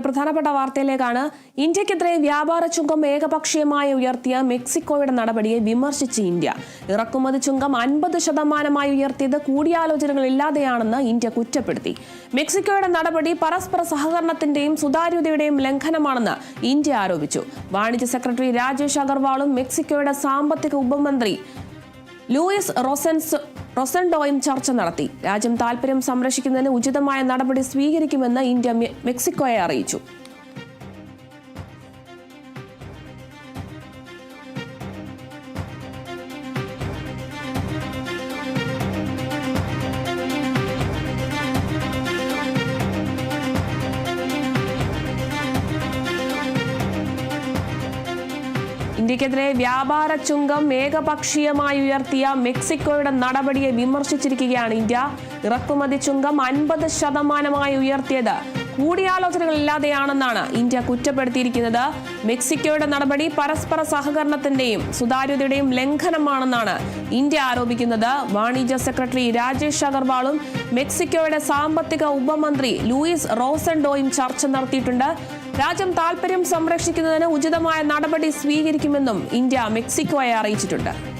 പ്രധാനപ്പെട്ട വാർത്തയിലേക്കാണ്. ഇന്ത്യക്കെതിരെ വ്യാപാര ചുങ്കം ഏകപക്ഷീയമായി ഉയർത്തിയ മെക്സിക്കോയുടെ നടപടിയെ വിമർശിച്ച് ഇന്ത്യ. ഇറക്കുമതി ചുങ്കം 50% ഉയർത്തിയത് കൂടിയാലോചനകളില്ലാതെയാണെന്ന് ഇന്ത്യ കുറ്റപ്പെടുത്തി. മെക്സിക്കോയുടെ നടപടി പരസ്പര സഹകരണത്തിന്റെയും സുതാര്യതയുടെയും ലംഘനമാണെന്ന് ഇന്ത്യ ആരോപിച്ചു. വാണിജ്യ സെക്രട്ടറി രാജേഷ് അഗർവാളും മെക്സിക്കോയുടെ സാമ്പത്തിക ഉപമന്ത്രി ലൂയിസ് റൊസൻഡോയും ചർച്ച നടത്തി. രാജ്യം താൽപര്യം സംരക്ഷിക്കുന്നതിന് ഉചിതമായ നടപടി സ്വീകരിക്കുമെന്ന് ഇന്ത്യ മെക്സിക്കോയെ അറിയിച്ചു. ഇന്ത്യക്കെതിരെ വ്യാപാര ചുങ്കം ഏകപക്ഷീയമായി ഉയർത്തിയ മെക്സിക്കോയുടെ നടപടിയെ വിമർശിച്ചിരിക്കുകയാണ് ഇന്ത്യ. ഇറക്കുമതി ചുങ്കം 50% ഉയർത്തിയത് കൂടിയാലോചനകളില്ലാതെയാണെന്നാണ് ഇന്ത്യ കുറ്റപ്പെടുത്തിയിരിക്കുന്നത്. മെക്സിക്കോയുടെ നടപടി പരസ്പര സഹകരണത്തിന്റെയും സുതാര്യതയുടെയും ലംഘനമാണെന്നാണ് ഇന്ത്യ ആരോപിക്കുന്നത്. വാണിജ്യ സെക്രട്ടറി രാജേഷ് അഗർവാളും മെക്സിക്കോയുടെ സാമ്പത്തിക ഉപമന്ത്രി ലൂയിസ് റോസൻഡോയും ചർച്ച നടത്തിയിട്ടുണ്ട്. രാജ്യം താൽപര്യം സംരക്ഷിക്കുന്നതിന് ഉചിതമായ നടപടി സ്വീകരിക്കുമെന്നും ഇന്ത്യ മെക്സിക്കോയെ അറിയിച്ചിട്ടുണ്ട്.